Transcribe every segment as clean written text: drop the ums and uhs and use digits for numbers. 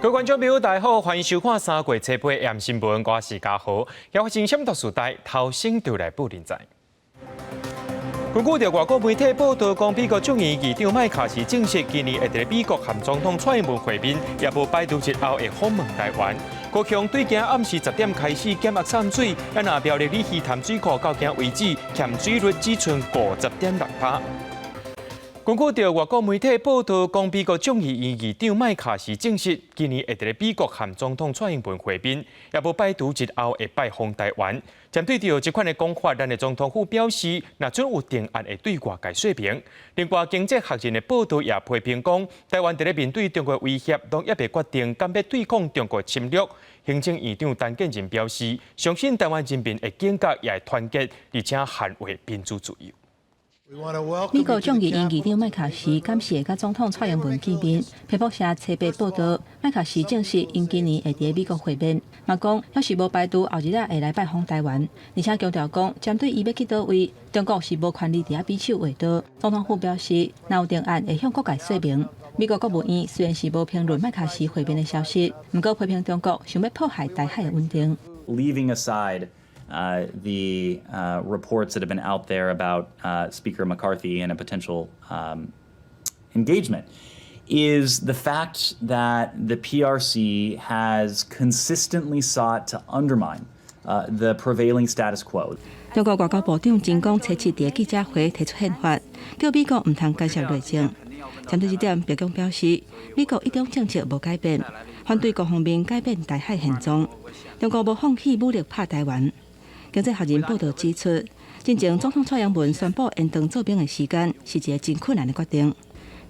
各位观众朋友，大家好，欢迎收看3月7日的新闻，我是嘉豪。要发生什么大事代，头先就来报连载。根据着外国媒体报道，讲美国众议院议长麦卡锡证实，今年会在美国和总统蔡英文会面，也无拜登日后会访问台湾。高雄对今暗时10点开始减压散水，咱那苗栗里鱼潭水库到今为止欠水率只剩50.6%。根据着外国媒体报道，讲美国众议院议长麦卡锡证实，今年会在美国和总统蔡英文会面，也无拜登日后会拜访台湾。针对着这款的讲法，咱的总统府表示，若准有定案会对外界说明。另外，经济学人的报道也批评讲，台湾在咧面对中国威胁，拢也未决定敢要对抗中国侵略。行政院长陈建仁表示，相信台湾人民会警觉，也会团结，而且捍卫民主自由。美国众议院议长麦卡锡感谢甲总统蔡英文见面。彭博社7日报道，麦卡锡证实因今年会伫美国会面，嘛讲要是无拜登后日会来拜访台湾，而且强调讲针对伊要去倒位，中国是无权利伫遐比手画脚。总统府表示，若有定案会向各界说明。美国国务院虽然是无评论麦卡锡会面的消息，不过批评中国想要破坏台海的稳定。Leaving aside the reports that have been out there about Speaker McCarthy and a potential engagement is the fact that the PRC has consistently sought to undermine the prevailing status quo. 中国外交部长秦刚7日伫记者会提出宪法，叫美国唔通干涉内政。针对这点，白宫表示，美国一中政策无改变，反对各方面改变台海现状。中国无放弃武力拍台湾。经济学人报道指出，真正总统蔡英文宣布延长做兵的时间是一个真困难的决定。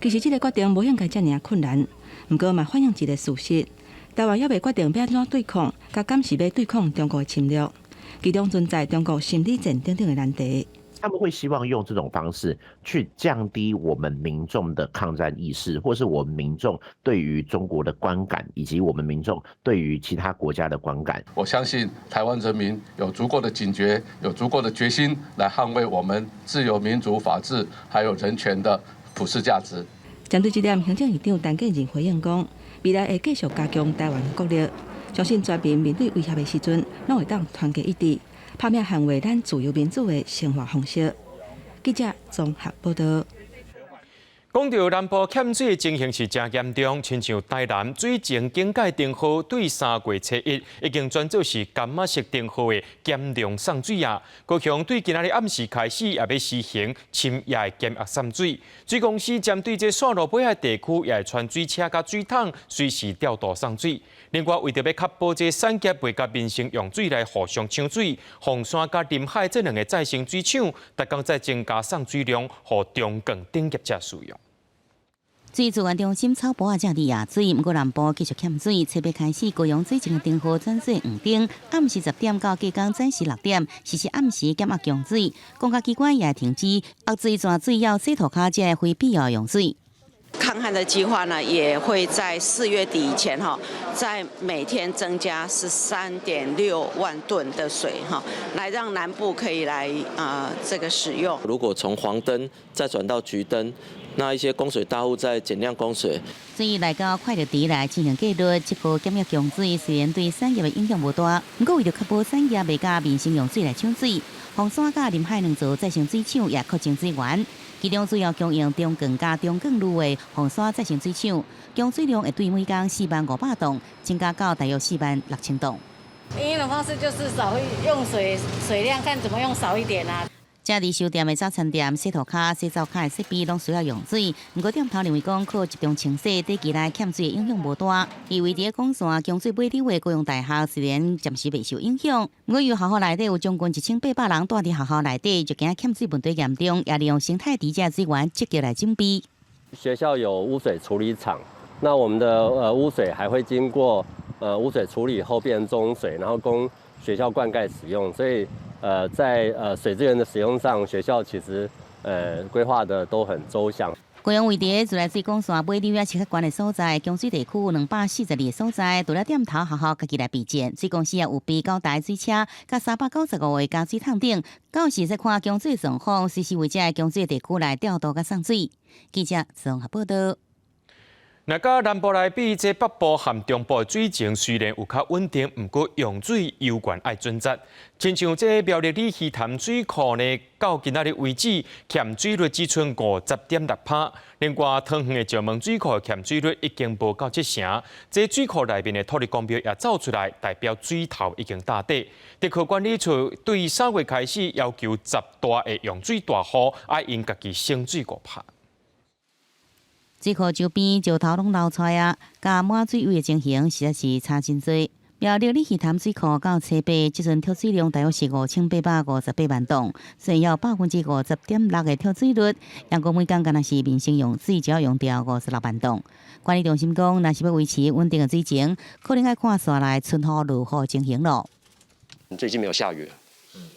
其实，这个决定无应该遮尔困难，不过嘛反映一个事实：台湾还未决定要安怎对抗，甲敢是要对抗中国的侵略，其中存在中国心理战等等的难题。他们会希望用这种方式去降低我们民众的抗战意识，或是我们民众对于中国的观感，以及我们民众对于其他国家的观感。我相信台湾人民有足够的警觉，有足够的决心来捍卫我们自由、民主、法治还有人权的普世价值。针对这点，行政院长陈建仁回应讲，未来会继续加强台湾国力，相信全民面对威胁的时阵，拢会当团结一致。拍拼捍卫咱自由民主的生活方式。记者综合报道。讲到南部欠水的情形是真严重，亲像台南水情警戒灯号对3月7日已经转做是柑仔色灯号的减量送水啊。高雄对今仔日暗时开始也要实行深夜的减压送水。水公司针对这线路尾的地区，也会传水车甲水桶随时调度送水。另外，为着要确保这产业袂甲民生用水来互相抢水，凤山甲临海这2个再生水厂，逐工在增加送水量，互中更顶业者使用。水资源中心草埔仔正伫夜水，不过南部继续欠水。7月开始，高雄水情的灯号转做黄灯，暗时10点到加工早时6点，实施暗时减压供水。公家机关也停止恶水泉水要洗头卡，才非必要用水。抗旱的计划呢，也会在4月底以前在每天增加13.6万吨的水来让南部可以来这个使用。如果从黄灯再转到橘灯，那一些供水大户在减量供水。所以来到快乐地来进行纪律，这波减压供水虽然对产业的影响无大，不过为了确保产业袂甲民生用水来抢水，凤山甲临海2座再生水厂也扩增水源。其中主要供应中更加中更路的凤山再生水厂，供水量会对每天4.5万吨，增加到大约4.6万吨。营运的方式就是少用水量，看怎么用少一点啊。正伫收店的早餐店、洗头卡、洗澡卡的设备拢需要用水，不过店头认为讲靠集中清洗，对其来欠水的影响无大。因为伫广线供水尾流的高雄大学虽然暂时未受影响，不过由学校内底有将近1800人住伫学校内底，就惊欠水问题严重，也利用生态底下资源积极来准备。学校有污水处理厂，那我们的污水还会经过污水处理后变成中水，然后供学校灌溉使用，所以在水资源的使用上，学校其实规划的都很周详。高雄位伫自来水管线尾流也是较悬的所在，供水地区242个所在，除了店头学校家己来备建，水公司也有备9台水车，甲395个加水桶顶，到时再看供水状况，随时为这供水地区来调度甲送水。记者综合报道。那甲南部来比，这北部和中部的水情虽然有较稳定，不过用水有关爱准则。亲像这苗栗里鱼潭水库呢，到今仔日为止欠水率只剩50.6%。另外，汤园的石门水库欠水率已经无到70%。这水库内面的土地公庙也走出来，代表水头已经打底。地区管理处对3月开始要求10大的用水大户，爱因家己省水误拍。水库周边石头拢流出来啊，甲满水位的情形实在是差真多。苗栗里鱼潭水库到车北，即阵跳水量大约是5858万吨，所以要50.6%的跳水率，也讲每工敢若是民生用水就要用掉56万吨。管理中心讲，若是要维持稳定的水情，可能要看线内春雨如何情形咯。最近没有下雨，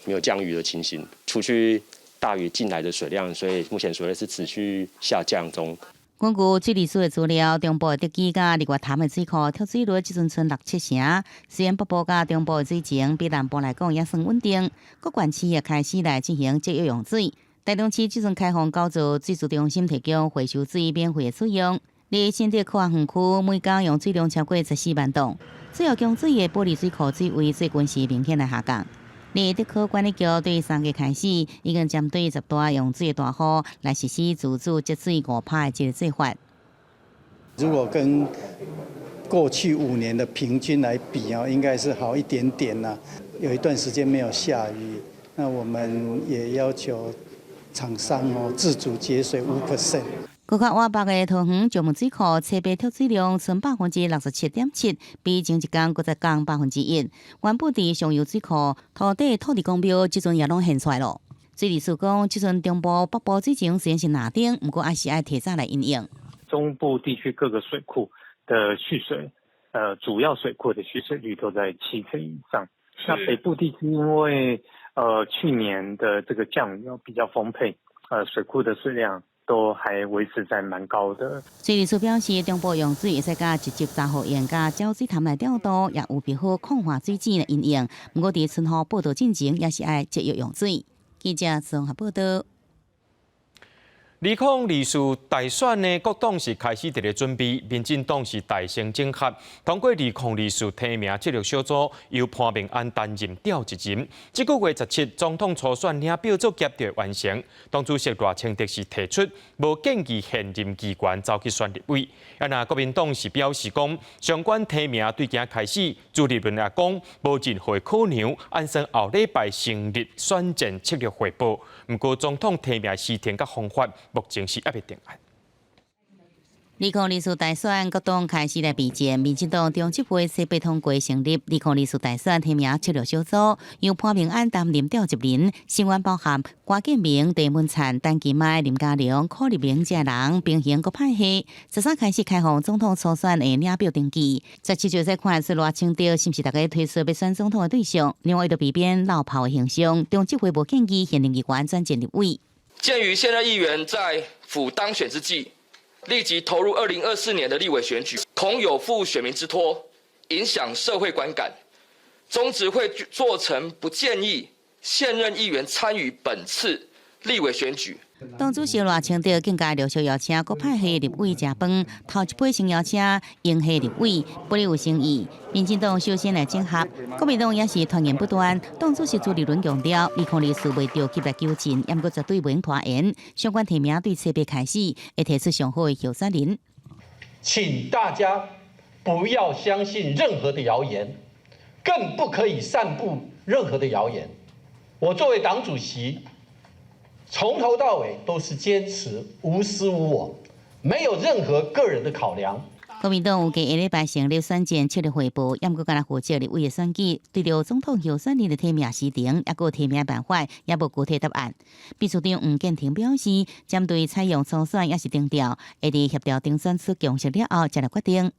没有降雨的情形，除去大雨进来的水量，所以目前水位是持续下降中。根据水利署的资料，中部的德基甲日月潭的水库跳水率即阵剩6-7%。虽然北部甲中部的水情比南部来讲也算稳定，各县市也开始来进行节约用水。台中市即阵开放九座水事中心提供回收水免费的使用。伫新竹科学园区，每工用水量超过14万吨。主要供水的玻璃水库水位最近是明显来下降。立德科管理局对3月开始，已经针对10大用水的大户来实施自主节水误拍的这个做法。如果跟过去5年的平均来比哦，应该是好一点点啦。有一段时间没有下雨，那我们也要求厂商哦自主节水5%。高较外北的桃园石门水库车北跳水量剩67.7%，比前一天搁再降1%。原本伫上游水库土地公庙即阵也拢现出来咯。水利署讲，即阵中部、北部水情虽然是拿定，不过还是爱提早来应用。中部地区各个水库的蓄水，主要水库的蓄水率都在7成以上。那北部地区因为去年的这个降雨比较丰沛，水库的水量都还维持在蛮高的。水利署表示，中部用水会使甲直接杂货员甲沼水潭来调度，也有备好控化水井的应用。不过伫春雨报道进前，也是爱节约用水。记者综合报道。2024大选呢，各党是开始伫咧准备。民进党是大声整合，通过2024提名策略小组，由潘明安担任调集人。这个月17总统初选领票作业就完成。党主席赖清德是提出无建议现任议员走去选立委。那国民党是表示讲，相关提名对今开始，朱立伦也讲无任何可能按算后礼拜成立选战策略汇报。不过总统提名时间甲方法，目前是还未定案。2024大选，各党开始来备战。民进党中执会西北通过成立2024大选提名策略小组，由潘明安担任调集人，成员包含郭建明、郑文灿、陈其迈、林佳龙、柯立明这人，平行各派系。13开始开放总统初选的领票登记。17就再看是赖清德是不是大家推出要选总统的对象。另外，伊就避免闹炮的形象，中执会无建议现任议员转战立委。鉴于现任议员在府当选之际，立即投入2024年的立委选举，恐有负选民之托，影响社会观感。中执会做成不建议现任议员参与本次立委选举。党主席赖清德更加陆续邀请各派系立委食饭，头一批先邀请英系立委，不里有诚意。民进党首先来整合，国民党也是传言不断。党主席朱立伦强调，2024未着急来纠正，也毋过绝对袂用拖延。相关提名对策别开始，会提出上好的候选人。请大家不要相信任何的谣言，更不可以散布任何的谣言。我作为党主席，从头到尾都是坚持无私无我，没有任何个人的考量。国民党有给下礼拜成立选战策略汇报，也毋过敢若负责立委的选举，对着总统候选人的提名时程，也个提名办法，也无具体答案。秘书长吴建廷表示，针对采用初选也是定调，会伫协调定选出共识了后才来决定。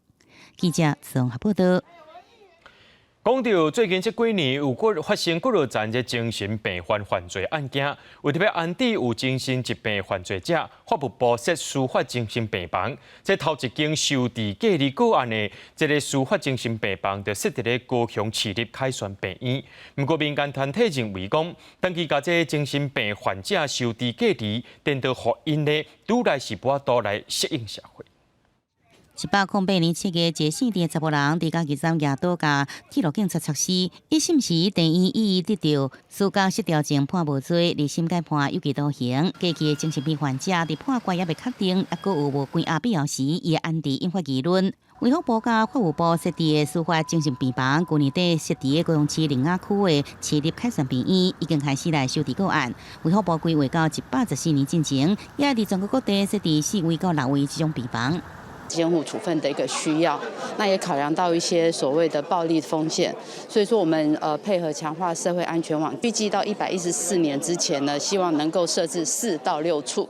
记者综合报道。讲到最近这几年有发生几落件的精神病犯罪案件，为特要安置有精神疾病犯罪者，法务部设司法精神病房。这头一间受地隔离个案的这个司法精神病房，就设伫咧高雄市立凯旋病院。不过民间团体认为讲，当期甲这精神病患者受地隔离，颠倒互因呢，愈来是无法度来适应社会。108年7月14日，查某人伫家己站夜岛甲铁路警察测试，一审时第一意义得到司法失调证判无罪，二审改判有期徒刑。加期的精神病患者伫判决也未确定，也阁有无关押必要时，伊安置引发议论。卫福部甲法务部设置的司法精神病房，去年底设置的高雄市苓雅区的市立凯旋病院已经开始来受理个案。卫福部规划到114年进前，也伫全国各地设置4位到6位这种病房。监护处分的一个需要，那也考量到一些所谓的暴力风险，所以说我们配合强化社会安全网，预计到114年之前呢，希望能够设置4到6处，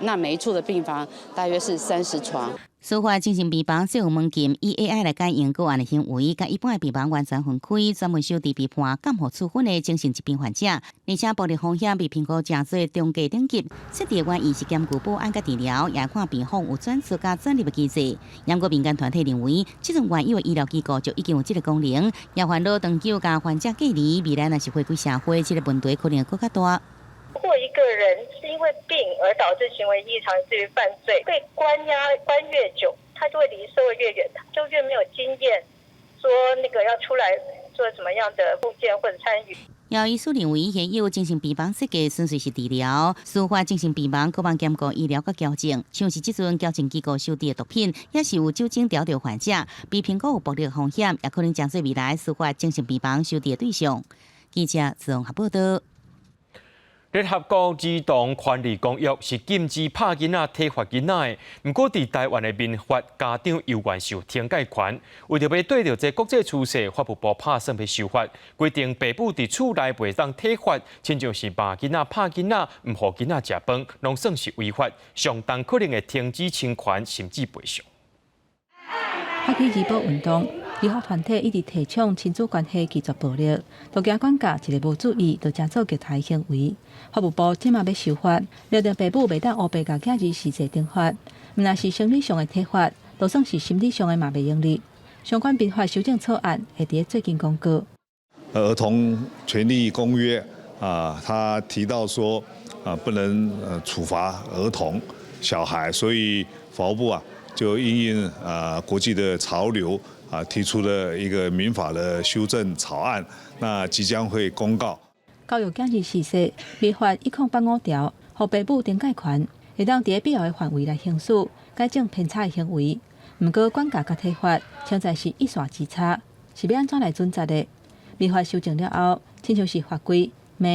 那每一处的病房大约是30床。司法精神病房设有门禁，以 AI 来检验个案的行为，甲一般的病房完全分开，专门收治被判监护处分的精神疾病患者，而且暴力风险被评估正做中低等级。设置的原意是兼顾保安甲治疗，也看病房有转述甲转入的机制。英国民间团体认为，这种原有的医疗机构就已经有这个功能，也烦恼长久甲患者隔离，未来若是回归社会，这个问题可能会更加大。如果一个人是因为病而导致行为异常至于犯罪，被关越久，他就会离社会越远，就越没有经验，说那个要出来做什么样的复健或者参与。姚医师认为，现有精神病房设计纯粹是治疗，司法精神病房可望兼顾医疗甲矫正，像是即阵矫正机构收治的毒品，也是有酒精调调患者，被评估有暴力风险，也可能将做未来司法精神病房收治的对象。记者综合报道。联合国儿童权利公约是禁止拍囡仔、体罚囡仔的，不过伫台湾的民法，家长犹原受听解权。为着要对着这国际趋势，法务部拍算要修法，规定爸母伫厝内袂当体罚，亲像是骂囡仔、拍囡仔、唔互囡仔食饭，拢算是违法，上当可能会停止侵权，甚至赔偿。发起儿保运动，立法团体一直提倡亲子关系拒绝暴力，都惊管教一个无注意，就真做虐待行为。法务部即马要修法，约定爸母袂当黑白甲囝儿实际定法，毋若是生理上的体罚，就算是心理上的嘛袂用力。相关民法修正草案会伫最近公告。儿童权利公约他提到说不能处罚儿童小孩，所以法务部就因应国际的潮流提出了一个民法的修正草案，那即将会公告。教育囝儿事实，民法108条，互爸母定解权，会当伫必要的范围内行使，改正偏差的行为。毋过管教甲体罚，现在是一线之差，是要安怎来准则的？民法修正了后，亲像是法规、骂、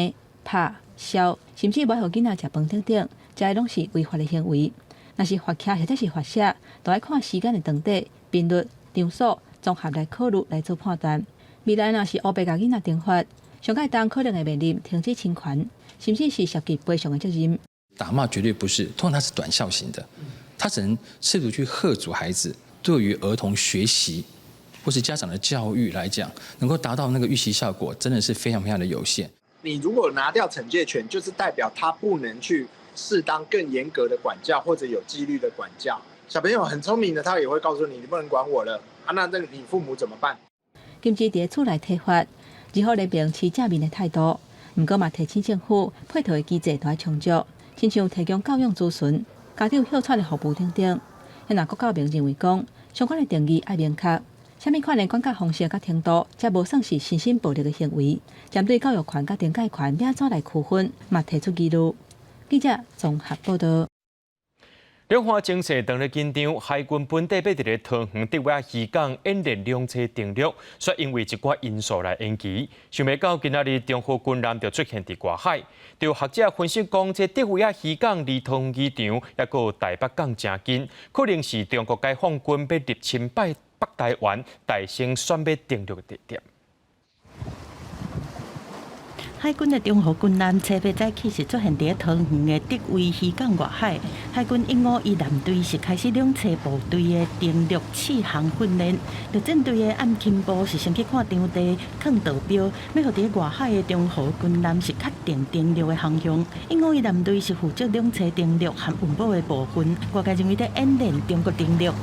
拍、笑，甚至袂互囡仔食饭等等，这些拢是违法的行为。若是罚徛或者是罚写，都要看时间的长短、频率、场所综合来考虑来做判断。未来若是黑白甲囡仔定罚，上届当可能会面临停止侵权，甚至是涉及赔偿的责任。打骂绝对不是，通常它是短效型的，它只能试图去吓阻孩子。对于儿童学习或是家长的教育来讲，能够达到那个预期效果，真的是非常非常的有限。你如果拿掉惩戒权，就是代表他不能去适当更严格的管教或者有纪律的管教。小朋友很聪明的，他也会告诉你，你不能管我了那你父母怎么办？禁止伫厝内体罚，只好来秉持正面的态度。毋过嘛，提醒政府配套的机制都要充足，亲像提供教养咨询、家长哮喘的服务等等。若国教明认为讲，相关的定义要明确，什么款的管教方式甲程度，才无算是身心暴力的行为。针对教育权甲定解权，要怎来区分，嘛提出疑虑。记者综合报道。两岸情势当日紧张，海军本地要伫咧桃园竹围渔港演练两栖登陆，却因为一寡因素来延期。想袂到今仔日中国军舰就出现伫外海，就学者分析讲，这竹围渔港离桃园机场也个台北港真近，可能是中国解放军要入侵北台湾，大兴选要登陆的地点。海军的中和军舰7月早起是出现伫桃园的竹围渔港外海。海军151舰队是开始两栖部队的登陆试航训练。陆战队的岸勤部是先去看场地、放导标，要互伫外海的中和军舰是确定登陆的航向。151舰队是负责两栖登陆和运补的部分，外界认为在演练中国登陆。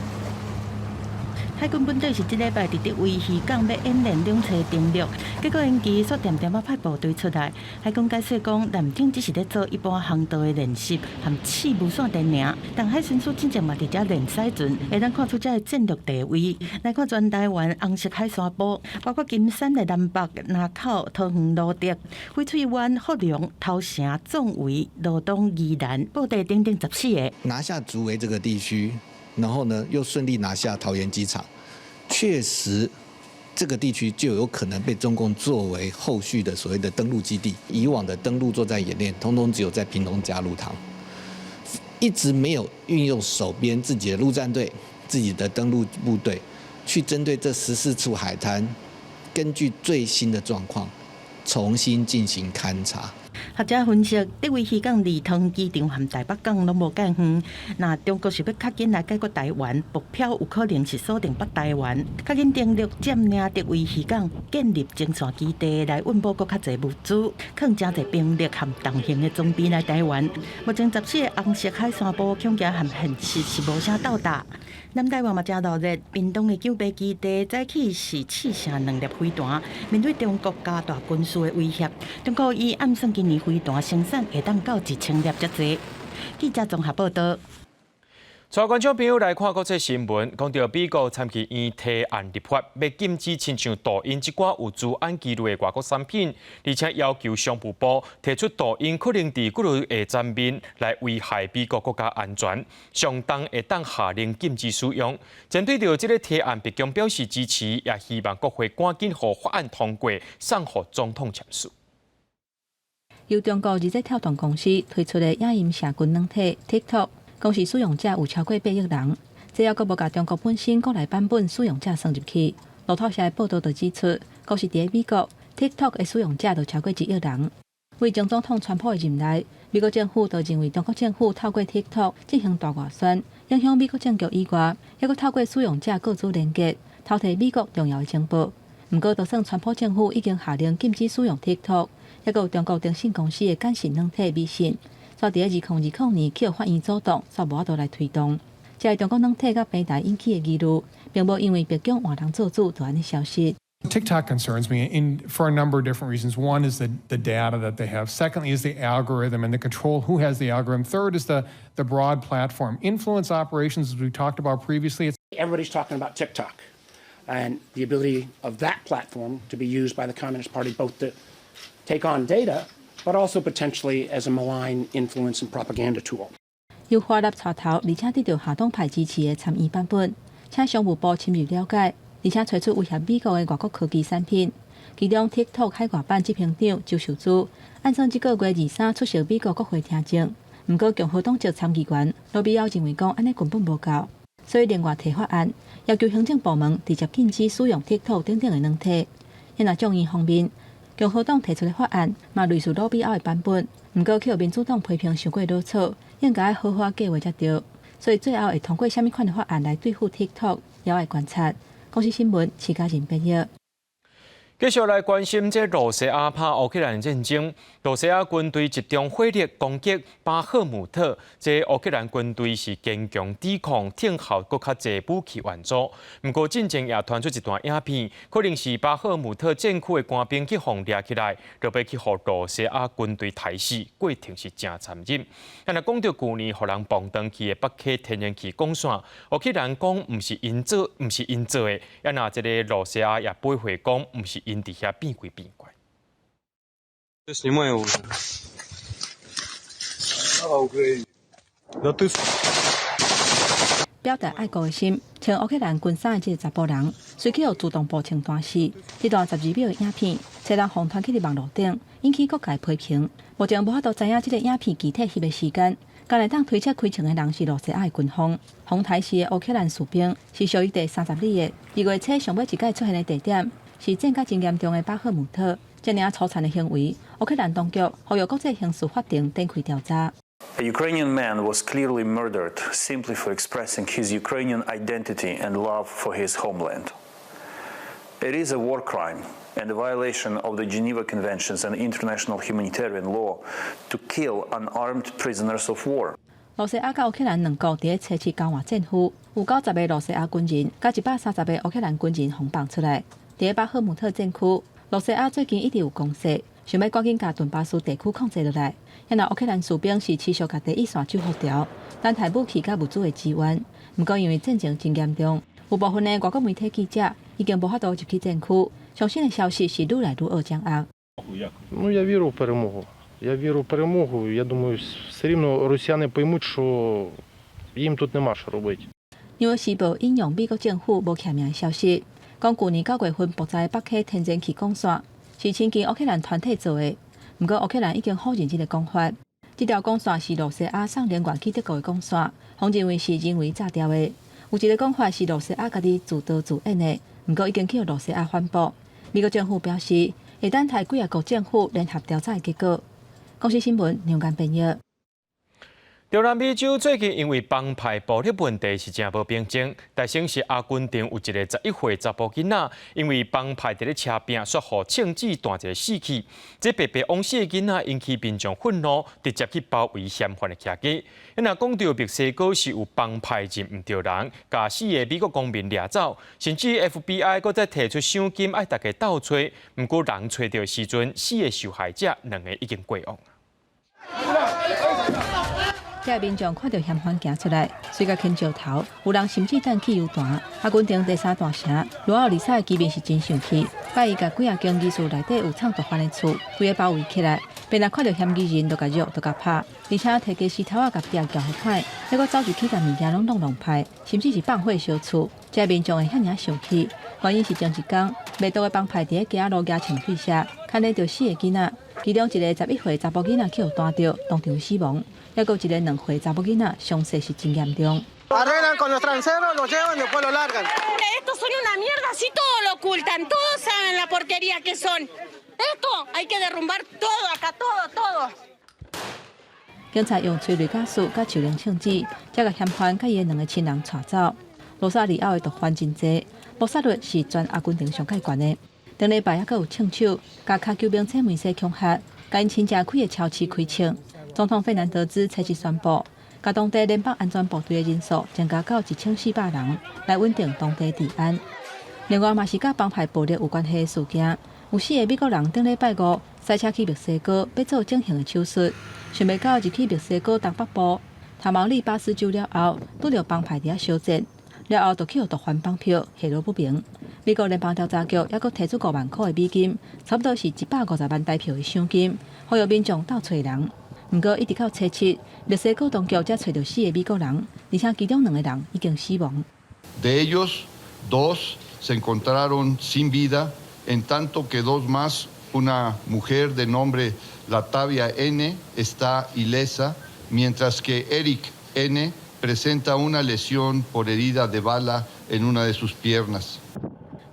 海军本队是这礼拜伫威鱼港要演练两栖登陆，结果因机煞点点派部队出来。海军解释讲，舰艇只是咧做一般航道的练习，含试无线电尔。但海巡署真正嘛伫遮练驶船，会当看出遮的战略地位。来看全台湾红色海山堡，包括金山的南北、南口、桃园、罗德、翡翠湾、福隆、头城、纵围、罗东、宜兰，布袋等等14个。拿下竹围这个地区。然后呢，又顺利拿下桃园机场，确实，这个地区就有可能被中共作为后续的所谓的登陆基地。以往的登陆作战演练，通通只有在屏东加入塘，一直没有运用手边自己的陆战队、自己的登陆部队，去针对这14处海滩，根据最新的状况，重新进行勘察。学者分析，威鱼港离桃机场和台北港拢无介远。那中国是要较紧来解决台湾，目标有可能是锁定北台湾，较紧登陆占领威鱼港，建立精算基地来运补更较侪物资，更加侪兵力和重型的装备来台湾。目前14个红色海山堡恐惊和现实是无啥斗搭。南台湾嘛正热热，屏东的九杯基地早起是试射2粒飞弹，面对中国加大军事的威胁，中国以暗算今年飞弹生产会当到1000粒才侪。记者综合报道。带观众朋友来看国际新闻，讲到美国参议院提案立法，要禁止亲像抖音这寡有治安记录的外国产品，而且要求商务部提出抖音可能伫各类的层面来危害美国国家安全，相当会当下令禁止使用。针对到这个提案，白宫表示支持，也希望国会赶紧让法案通过，送予总统签署。由中国日在跳动公司推出的影音社群软体 TikTok。公司使用者有超过8亿人，这还阁无甲中国本身国内版本使用者算入去。路透社的报道就指出，光是伫美国 TikTok 的使用者就超过1亿人。为将总统川普的任内，美国政府就认为中国政府透过 TikTok 进行大外宣，影响美国政局以外，还阁透过使用者各自连接，偷摕美国重要的情报。不过，就算川普政府已经下令禁止使用 TikTok， 还阁有中国电信公司的简讯软体微信。在2020年去法院阻挡，煞无法度来推动。这是中国软体甲平台引起的议论，并无因为白宫换人做主就安尼消失。TikTok concerns me for a number of different reasons. One is the data that they have. Secondly is the algorithm and the control who has the algorithm. Third is the broad platform. Influence operations, as we talked about previously. Everybody's talking about TikTok and the ability of that platform to be used by the Communist Party both to take on data, but also potentially as a malign influence and propaganda tool. 由华纳带头，而且得到下党派支持的参议版本，请商务部深入了解，而且推出威胁美国的外国科技产品。其中 TikTok 海外版执行长周受资，按算这个月23出席美国国会听证。不过共和党籍参议员罗比奥认为讲安尼根本无够，所以另外提法案，要求行政部门直接禁止使用 TikTok 等等的软体。因在众议方面，共和党提出的法案嘛类似罗比奥的版本，不过去民主党批评伤过老草，应该好好计划才对。所以最后会通过什么款的法案来对付 TikTok， 也要观察。公司新闻，徐家仁编译。继续来关心这罗西亚拍乌克兰战争，罗西亚军队集中火力攻击巴赫姆特，这乌克兰军队是坚强抵抗，挺效搁较侪武器援助。不过战争也传出一段影片，可能是巴赫姆特战区的官兵去互掠起来，就要去互罗西亚军队抬死，过程是真残忍。但若讲到去年互人放断去的北溪天然气管线，乌克兰讲毋是因做的，也那这个罗西亚也背回讲毋是。因伫遐变鬼变怪。表达爱国的心，穿乌克兰军衫的这个查甫人，随即有自动步枪弹死。这段12秒的影片，才人疯传去伫网络顶，引起各界批评。目前无法度知影这个影片具体翕的时间。刚来当推测开枪的人是罗西亚的军方，红台式的乌克兰士兵是属于第30里的。2月初上尾一届出现的地点。是战甲真严重的巴赫姆特，这样粗残的行为，乌克兰当局呼吁国际刑事法庭展开调查。A Ukrainian man was clearly murdered simply for expressing his Ukrainian identity and love for his homeland. It is a war crime and a violation of the Geneva Conventions and international humanitarian law to kill unarmed prisoners of war. 罗西亚甲乌克兰两国伫初7交换战俘，有90个罗西亚军人，甲130个乌克兰军人轰放出来。伫巴赫姆特战区，罗西亚最近一直有攻势，想要赶紧甲顿巴斯地区控制落来。因为乌克兰士兵是持续甲第一线守护条，等待武器甲物资的支援。不过因为战争真严重，有部分的外国媒体记者已经无法度入去战区。最新的消息是愈来愈恶掌握。Ну, я вірю в перемогу. Я вірю в перемогу. Я думаю, все рівно росіяни поймуть, що їм тут нема що робити. 纽约时报引用美国政府无签名的消息，讲去年9月份爆炸的北溪天然气管线是亲近乌克兰团体做的。不过乌克兰已经否认这个讲法。这条管线是罗西亚送能源去德国的管线，方认为是人为炸掉的。有一个讲法是罗西亚家己自导自演的，不过已经去罗西亚反驳。美国政府表示，会等待几个国政府联合调查的结果。公司新闻两间编译。中南美洲最近因为帮派暴力问题是真无平静。大城市阿根廷有一个11岁查甫囡仔，因为帮派伫咧车边说互枪支弹一个死去。这白白枉死的囡仔引起民众愤怒，直接去包围嫌犯的徛家。因若讲到墨西哥是有帮派认唔着人，把4个美国公民掠走，甚至 FBI 搁再提出赏金爱大家斗找，不过人找到时阵，4个受害者2个已经过往。这民众看到嫌犯行出来，随甲牵石头，有人甚至弹汽油弹。阿根廷第3大城，罗奥里萨的居民是真生气，介意甲几啊间艺术内底有藏毒贩的厝，规个包围起来，便若看到嫌疑人，就甲肉，就甲拍，而且摕家石头甲壁撬好歹，结果走入去甲物件拢弄歹，甚至是放火烧厝。这民众会遐尔生气，原因是前一天，卖毒的帮派伫咧街路牙枪对射，牵连着4个囡仔，其中一个11岁查甫囡仔去互弹着，当场死亡。还有一个2岁查某囡仔，伤势是真严重。Arreglan con los transeros, los llevan y después los largan. Estos son una mierda, si todo lo ocultan, todos saben la porquería que son. Esto hay que derrumbar todo acá, todo. 警察用催泪加速、甲手榴枪支，才甲嫌犯甲伊的2个亲人带走。罗萨里奥的毒贩真济，谋杀率是全阿根廷上界悬的。顶礼拜还佫有枪手甲卡救兵车门西恐吓，甲因亲戚开的超市开枪。总统费南德兹初7宣布，甲当地联邦安全部队的人数增加到1400人，来稳定当地治安。另外，嘛是甲帮派暴力有关系的事件，有4个美国人顶礼拜5赛车去墨西哥，要做正型的手术，想袂到入去墨西哥东北部，塔毛利巴斯州了后，拄着帮派伫遐相战，了后就去互毒贩绑票，下落不明。美国联邦调查局还佫提出5万块的美金，差不多是150万台票的赏金，呼吁民众斗找人。不过，一直到初7，墨西哥当局才找到4个美国人，而且其中2个人已经死亡。De ellos, 2 se encontraron sin vida, en tanto que 2 más, una mujer de nombre Latavia N, está ilesa, mientras que Eric N presenta una lesión por herida de bala en una de sus piernas.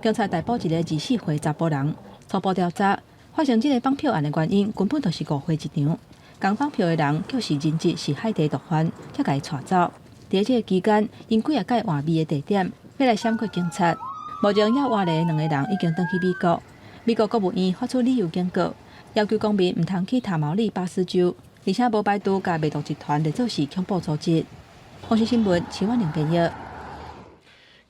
警察逮捕一个24岁查甫人，初步调查发生这个绑票案的原因，根本就是误会一场。讲绑票的人就是人质，是海地毒贩，才甲伊带走。伫这个期间，因几啊届换味的地点，要来闪过警察。目前要换来的2个人已经转去美国。美国国务院发出理由警告，要求公民唔通去塔毛利巴斯州，而且无排除甲卖毒集团列做是恐怖组织。公司新闻徐婉玲编译。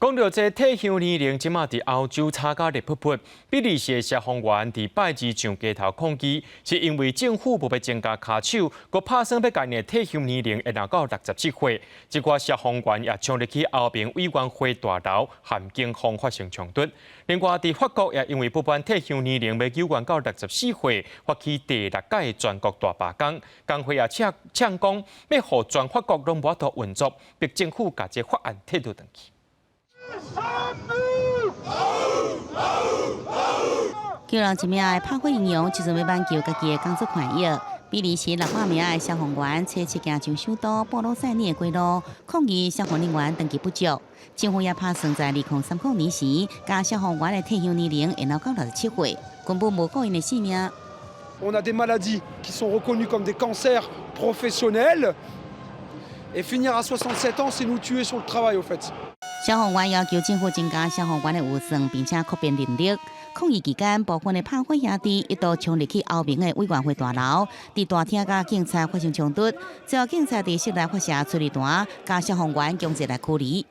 讲到这退休年龄，即马伫欧洲吵甲热噗噗。比利时消防员伫拜二上街头抗议，是因为政府无要增加卡手，佮拍算要今年退休年龄会拿到67岁。一寡消防员也冲入去后边委员会大楼，和警方发生冲突。另外，伫法国也因为不办退休年龄要纠原到64岁，发起第6届全国大罢工。工会也呛讲，要互全法国拢无法度运作，逼政府把这法案摕倒转去。叫人一名的拍火英雄，就是要挽救家己的工作权益。比利时600名的消防员初7行上首都布鲁塞尔的街路，抗议消防人员登记不足。政府也打算在2030年时，将消防员的退休年龄延到67岁，根本无顾因的性命。On a des maladies qui sont reconnues comme des cancers professionnels, et finir à 67 ans, c'est nous tuer sur le travail, au fait. 消防员要求政府增加消防员的预算，并且扩编人力。抗议期间，部分的拍火兄弟一度冲入去后面的委员会大楼，伫大厅甲警察发生冲突，最后警察伫室内发射催泪弹，甲消防员强制来驱离。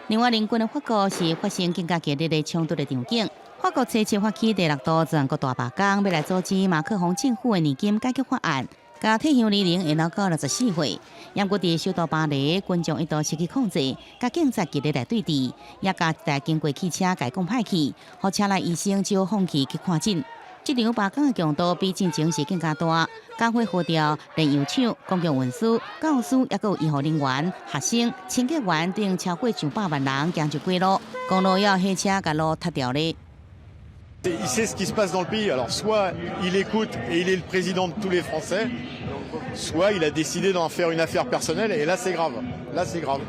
另外，邻近的法国是发生更加激烈的冲突的场景。法国初期发起第6度全国大罢工，要来阻止马克宏政府的年金改革法案。甲退休年龄延到64岁，也过伫首都巴黎，群众一度失去控制，甲警察激烈来对峙，也甲一台经过汽车改讲歹去，互车内医生只好放弃去看诊。这场罢工的强度比进前是更加大，工会呼调炼油厂、公共运输、教师，也有医护人员、学生、清洁员等超过100万人行入过路，公路要汽车甲路塌掉咧。Il sait ce qui se passe dans le pays. Alors, soit il écoute et il est le président de tous les Français, soit il a décidé d'en faire une affaire personnelle. Et là, c'est grave. Là, c'est grave.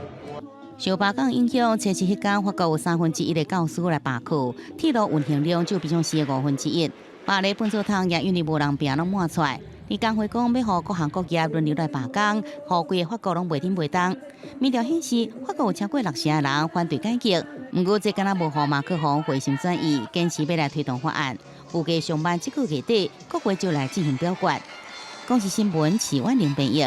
受罢工影响，初期迄天，法国有1/3的教师来罢课，铁路运行量就比上是1/5。巴黎本草堂也因为无人拼拢满出来。伊工会讲要互各行各业轮流来罢工，互规个法国拢袂顶袂动。民调显示，法国有超过60%的人反对改革，不过这敢若无互马克宏回心转意，坚持要来推动法案。预计上班这个月底，国会就来进行表决。公视新闻齐婉玲编译。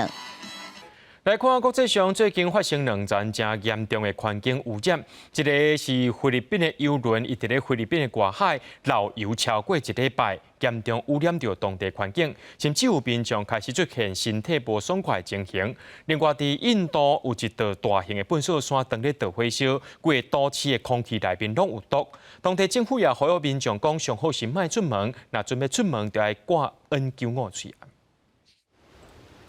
来看国际上最近发生2件真严重的环境污染，一个是菲律宾的邮轮，伊伫咧菲律宾的外海漏油超过1礼拜，严重污染到当地环境，甚至有民众开始出现身体不爽快情形。另外，伫印度有一道大型的糞扫山正咧导火烧，规个都市的空气内面拢有毒。当地政府也呼吁民众讲，上好是莫出门，若准备出门，就要挂 N95水案。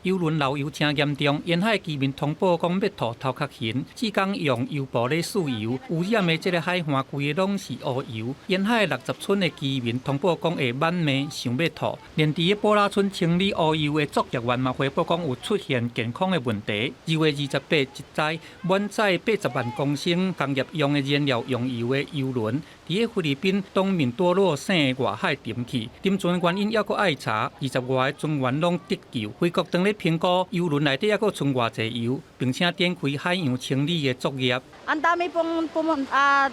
邮轮漏油真严重，沿海居民通报讲要吐头壳痕，只讲用油布咧输油，污染的这个海岸规个拢是乌油。沿海60村的居民通报讲会满面想要吐，连伫波拉村清理乌油的作业员嘛汇报讲有出现健康的问题。2月28日，一载满载80万公升工业用的燃料用油的邮轮，伫菲律宾东面多洛省的外海沉去，沉船原因还佫爱查，20外个船员拢得救。菲国当咧评估邮轮内底还佫存偌济油，并且展开海洋清理的作业。Ang dami pong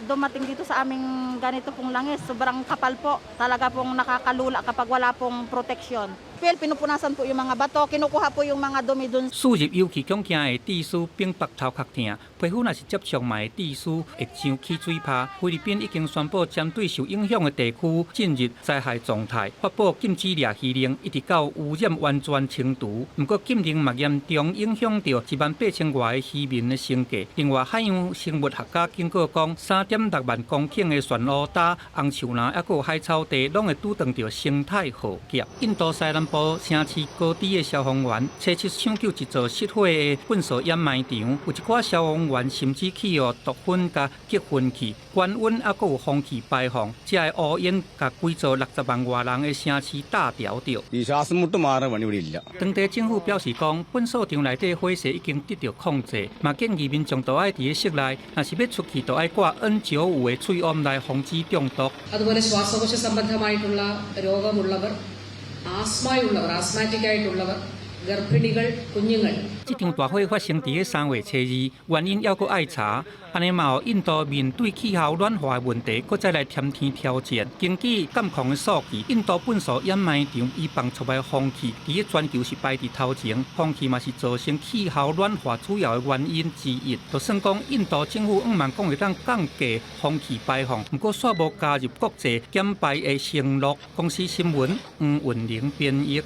dumating dito sa aming ganito pong langis. Sobrang kapal po. Talaga pong nakakalula kapag wala pong proteksyon. Pinupunasan po yung mga bato, kinukuha po yung mga dumi dun. 输入油气强惊的地区并北头壳疼，皮肤若是接触嘛的地区会像起水泡。菲律宾已经宣布针对受影响的地区进入灾害状态，发布禁止掠鱼令，一直到污染完全清除。不过禁令嘛严重影响到18000外的渔民的生计。另外，海洋生物学家警告讲，3.6万公顷的旋乌礁、红树林，还有海草地，拢会拄撞到生态浩劫。印度西南部城市高地的消防员初7抢救一座失火的粪扫掩埋场，有一寡消防员甚至起毒粉甲激喷器，高温还有空气排放，这个乌烟甲规座60万外人的城市打掉掉。当地政府表示讲，粪扫场内底火势已经得到控制，嘛建议民众都爱伫室内，若是要出去，都爱挂 N95的吹甕来防止中毒。അതുപോലെ ശ്വാസകോശ സംബന്ധമായിട്ടുള്ള രോഗമുള്ളവർ ആസ്മയുള്ളവർ ആസ്മാറ്റിക് ആയിട്ടുള്ളവർ ഗർഭിണികൾ കുഞ്ഞുങ്ങൾ。这场大火发生伫3月初2，原因还佫爱查。安尼嘛，印度面对气候暖化的问题，佫再来添添挑战。根据监控的数据，印度粪扫掩埋场伊放出来的空气，伫全球是排伫头前。空气嘛是造成气候暖化主要的原因之一。就算讲印度政府慢讲会当降低空气排放，不过煞无加入国际减排的承诺。公司新闻黄韵玲编译。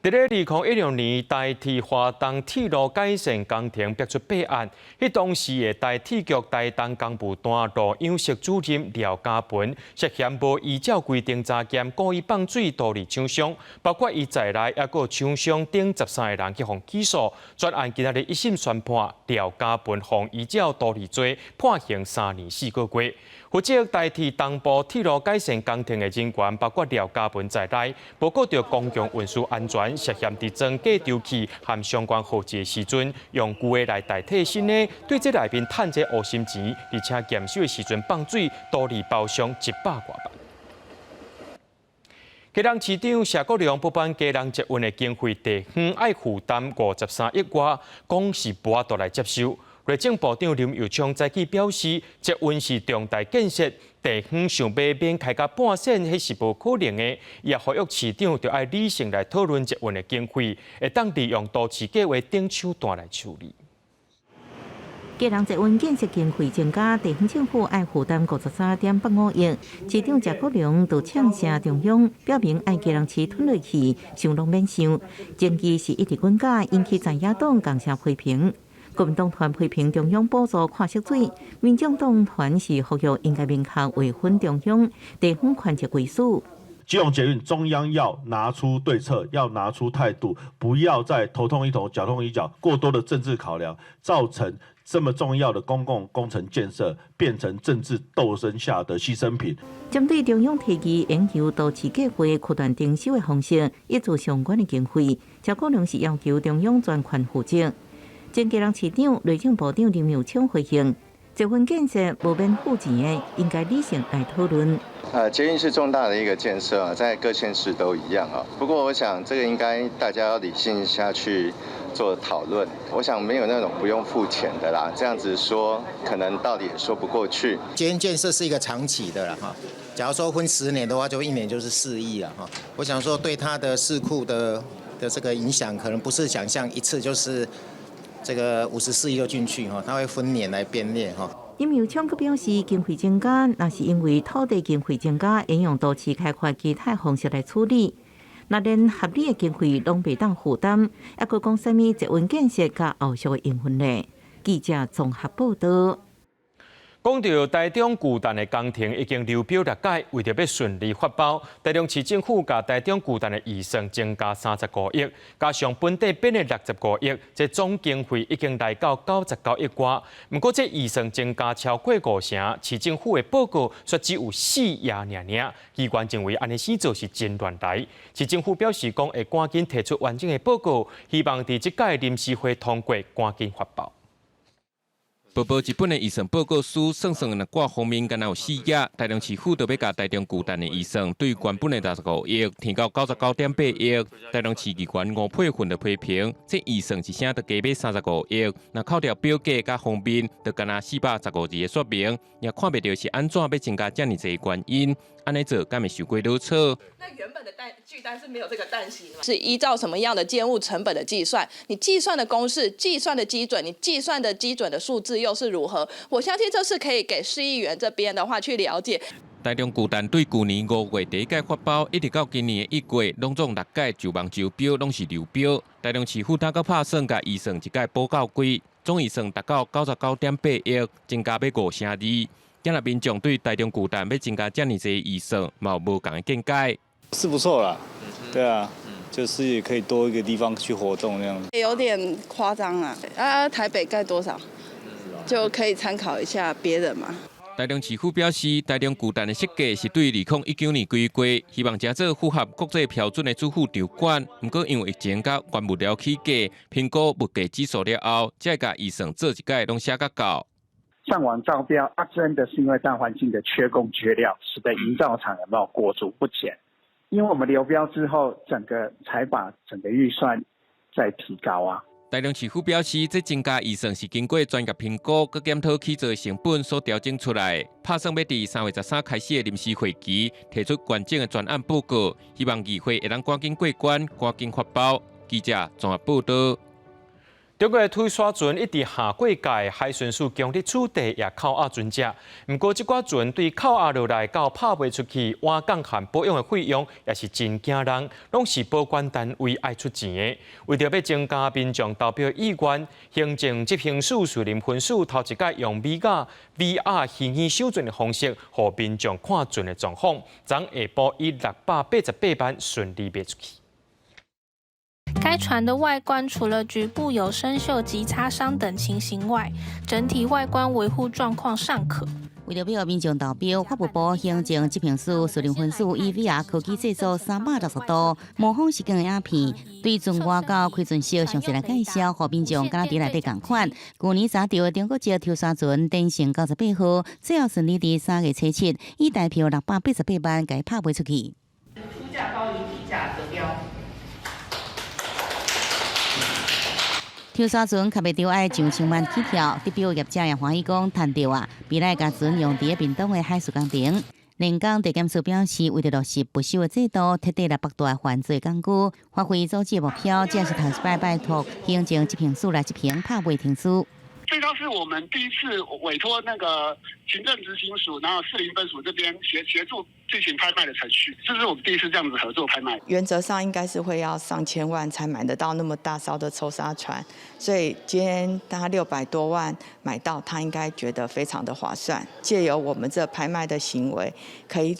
伫咧2016年，台铁花东铁路改善工程逼出弊案，迄当时的台铁局台东工务段路养室主任廖家鹏涉嫌无依照规定查验，故意放水导致厂商，包括伊在内，还有厂商等13个人去互起诉。专案今仔日一审宣判廖家鹏互依照道理罪，判刑3年4个月。负责台铁东部铁路改善工程的人员，包括廖家鹏在内，报告到公共运输安全涉嫌伫装假周期和相关号志的时阵，用旧的来代替新的，对这内面趁这黑心钱，而且验收的时阵放水，导致包厢100多万。基隆市长谢国良补办基隆捷运的经费，地方爱负担53亿外，讲是无度来接受。内政部长林佑昌早起表示，捷运是重大建设，地方想要免开到半线，迄是无可能的。也呼吁市长就要理性来讨论捷运的经费，会当利用都市计划顶手段来处理。基隆捷运建设经费增加，地方政府爱负担53.85亿。市长谢国良就呛声中央，表明爱基隆市吞落去，想拢免想。争议是一直滚价，引起在野党共声批评。国民党团批评中央补助看色水，民众党团是呼吁应该明确划分中央地方权责归属。基隆捷运中央要拿出对策，要拿出态度，不要再头痛医头、脚痛医脚，过多的政治考量，造成这么重要的公共工程建设变成政治斗争下的牺牲品。针对中央提议研究都市计划区段征收的方式，以及相关的经费，谢国良是要求中央全权负责。前基隆市长、内政部长林佑昌回应：捷运建设无免付钱的，应该理性来讨论。捷运是重大的一个建设啊，在各县市都一样啊。不过，我想这个应该大家要理性下去做讨论。我想没有那种不用付钱的啦，这样子说可能道理也说不过去。捷运建设是一个长期的啦哈，假如说分10年的话，就1年就是4亿了哈。我想说对它的市库的这个影响，可能不是想象一次就是这个54亿就进去哈，它会分年来编列哈。林佑昌阁表示，经费增加那是因为土地经费增加，沿用都市开发其他方式来处理。那连合理的经费拢袂当负担，还佫讲什么捷运建设甲后续的营运呢？记者综合报道。讲到台中巨蛋的工程已经流标6届，为着要顺利发包，台中市政府甲台中巨蛋的预算增加35亿，加上本地编的65亿，这总经费已经来到99亿外。不过这预算增加超过50%，市政府的报告说只有4亿尔，机关认为安尼始做是真乱来。市政府表示讲会赶紧提出完整的报告，希望伫这届临时会通过，赶紧发包。薄薄一本的预算报告书，算各方面敢若有4页。台中市府就要甲台中巨蛋的预算对原本的65亿提到99.8亿。台中市议员吴佩芬就批评，这预算一声就加买35亿，那扣掉表价甲方面，就敢若415字的说明，也看袂到是安怎要增加这么侪原因。安尼做敢会受过多错？那原本的巨蛋是没有这个蛋型吗？是依照什么样的建物成本的计算？你计算的公式、计算的基准，你计算的基准的数字又是如何？我相信这是可以给市议员这边的话去了解。台中巨蛋对去年5月第一届发包，一直到今年的1月，拢总6届就望招标拢是流标。台中市府他阁拍算，甲预算一届补到贵，总预算达到99.8亿，增加要5成2。今日民众对台中巨蛋要增加这么多预算，嘛有无同的见解？是不错啦，对啊，就是也可以多一个地方去活动那样子。有点夸张啊！台北盖多少，就可以参考一下别人嘛。台中市府表示，台中巨蛋的设计是对2019年规划，希望真做符合国际标准的主妇场馆。不过因为疫情甲原物料起价，评估物价指数了后，才甲预算做一届拢写到够。上网招标真的是因为大环境的缺工缺料，使得营造厂有没有裹足不前？因为我们流标之后，才把整个预算再提高啊。台中市府表示，这增加预算是经过专业评估，佮检讨起造成本所调整出来。拍算要伫3月13开始的临时会期，提出完整的专案报告，希望议会会当赶紧过关，赶紧发包。记者综合报道。中国推沙船一直下过界，海巡署强烈处地也扣押船只。不过，这寡船对扣押落来到拍袂出去，换港和保养的费用也是真惊人，拢是保管单位爱出钱的。为着要增加民众投票意愿，行政执行署树林分署头一届用VR 虚拟收船的方式，让民众看船的状况。昨下晡以688班顺利卖出去。该船的外观除了局部有生锈及擦伤等情形外，整体外观维护状况尚可。为了配合民众投票，法务部行政执行署树林分署以 VR 科技制作360度模仿实景的影片，对船外到开船时详细来介绍，让民众敢若伫内底共款。去年查到的中国籍抽沙船登成98号，最后顺利伫3月7以代票688班改拍卖出去。出价高抽沙船较袂着爱上千万起跳，得标业者也欢喜讲赚到啊！未来甲船用伫屏东的海事工程。连江地检署表示，为了落实不朽的制度，徹底來剝奪犯罪工具，發揮組織的目標，這是頭一擺拜託行政執行署來執行拍賣庭書。这倒是我们第一次委托那个行政执行署，然后士林分署这边协助进行拍卖的程序，这是我们第一次这样子合作拍卖。原则上应该是会要上千万才买得到那么大艘的抽沙船，所以今天他600多万买到，他应该觉得非常的划算。借由我们这拍卖的行为，可以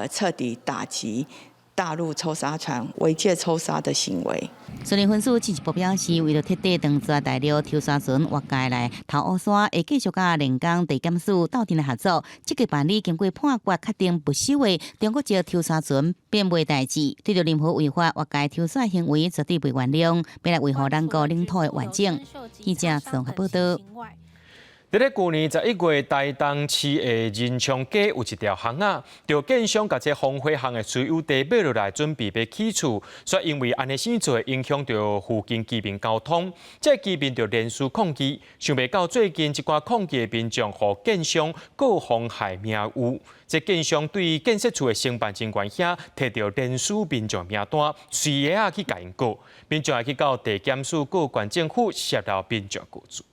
彻底打击大陆抽沙船违借抽沙的行为。士林分署进一步表示，为了彻底当抓大陆抽沙船活界来偷乌沙，会继续甲连江地检署斗阵来合作，积极办理经过判决确定不朽的中国籍抽沙船变卖代志，对着任何违法活界抽沙行为绝对袂原谅，要来维护咱国领土的完整。记者综合报道。伫咧去年11月，台东市的仁昌街有一条巷仔，就建商甲这荒废巷的所有地买落来，准备要起厝，却因为安尼生做影响到附近居民交通，这居民就连续抗议，想袂到最近一寡抗议的民众和建商告妨害名誉。这建商对建设处的承办人员遐摕到连续民众名单，随个啊去甲因告，民众也去到地检署告县政府涉扰民众告诉。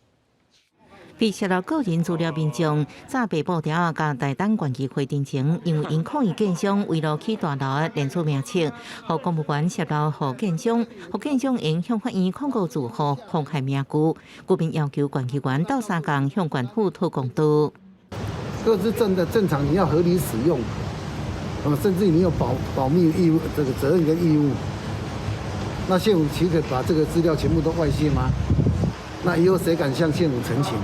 被涉入个人资料民众，早被报条甲台东县议会定情，因为因抗议建商为了起大楼的连署名册，互公务员涉入互建商应向法院控告住户妨害名誉，居民要求县议员斗相共向县府讨公道。各自正常，你要合理使用，甚至你有保密义务，这个责任跟义务。那县府岂可把这个资料全部都外泄吗？那以后谁敢向县府陈情？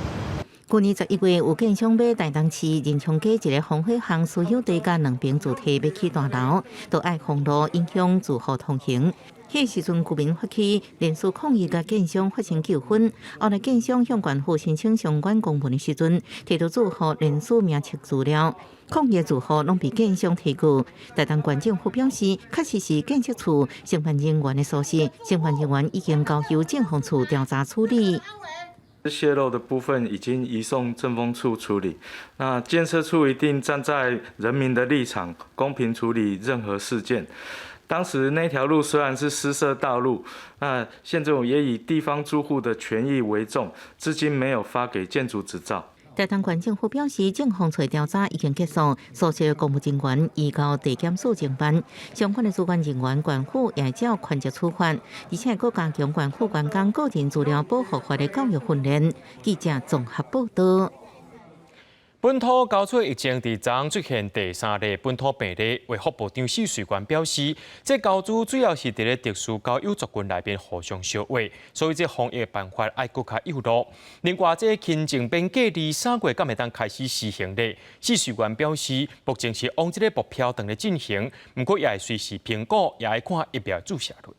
去年11月，有建商买台东市仁昌街一个荒废巷所有地甲2平主体要起大楼，都爱封路影响住户通行。迄时阵，居民发起连续抗议，甲建商发生纠纷。后来建商向县府申请相关公文的时阵，摕到住户连续名册资料，抗议住户拢被建商提告。台东县政府表示，确实是建设处承办人员的疏失，承办人员已经交由建房处调查处理。泄漏的部分已经移送政风处处理，那建设处一定站在人民的立场，公平处理任何事件。当时那条路虽然是私设道路，那县政府也以地方住户的权益为重，至今没有发给建筑执照。台东县政府表示，政风处调查已经结束，所涉公务人员移交地检署侦办，相关的主管人员县府也照权责处罚，而且更加强县府员工个人资料保护法的教育训练。记者综合报道。本土高出疫情伫昨出现第3例本土病例，卫福部长许瑞元表示，这高主主要是伫咧特殊高友族群内面互相烧话，所以这防疫办法爱更加有路。另外，这轻症病假伫3月敢会当开始施行咧？许瑞元表示，目前是往这个目标等咧进行，不过也会随时评估，也会看疫苗注射率。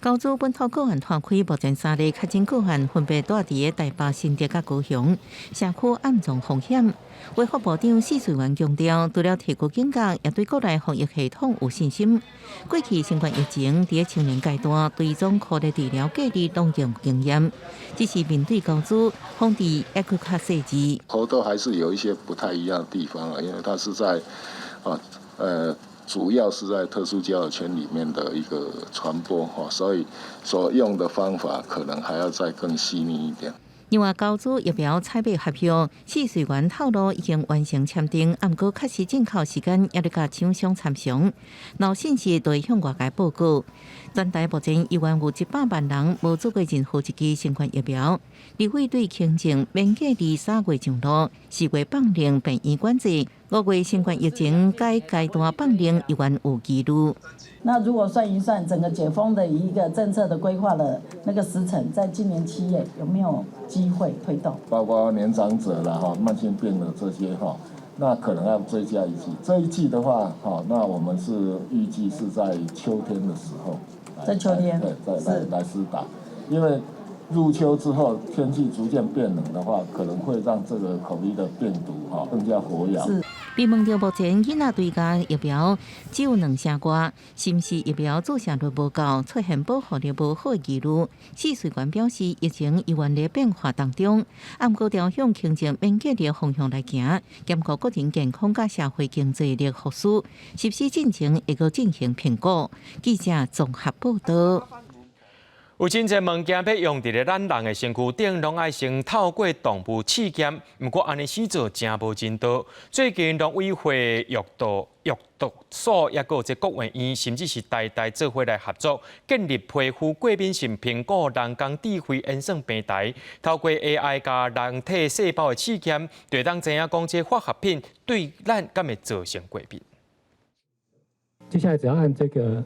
高主本土个案传开，目前3例确诊个案分别住伫台北、新竹、甲高雄，社区暗中风险。卫福部长许瑞元强调，除了提高警觉，也对国内防疫系统有信心。过去新冠疫情伫青年阶段，追踪科的治疗价值拢有经验，只是面对高主，防治也更较细致。头都还是有一些不太一样的地方啊，因为它是在主要是在特殊交友圈里面的一个传播，所以所用的方法可能还要再更细腻一点。另外，高主疫苗采买合约，许瑞元透露已经完成签订，不过确实进口时间也得甲厂商参详，有信息就会向外界报告。全台目前依然有100万人无做过任何一剂新冠疫苗。立委对轻症免假伫3月上路，4月放令病院管制，5月新冠疫情该阶段放令依然有记录。那如果算一算整个解封的一个政策的规划的那个时程，在今年7月有没有机会推动？包括年长者啦、慢性病的这些那可能要追加1剂。这一剂的话，那我们是预计是在秋天的时候，在秋天来施打，因为入秋之后天气逐渐变冷的话，可能会让这个COVID的病毒更加活跃。被问到目前囡仔对家疫苗只有2成多，是毋是疫苗注射率无够，出现保护力无好的疑虑？施水官表示，疫情依然在变化当中，不过朝向轻症免隔离的方向来行，兼顾个人健康甲社会经济力复苏，是不是进程会阁进行评估？记者综合报道。有真侪物件要用伫咧咱人的身躯顶，拢爱先透过动物试验。不过安尼始做真无真道。最近农委会药毒所也有这国卫院，甚至是台做伙来合作，建立皮肤过敏性苹果人工智慧演算平台，透过 AI 加人体细胞的试验，就当知影讲这化学品对咱敢会造成过敏。接下来只要按这个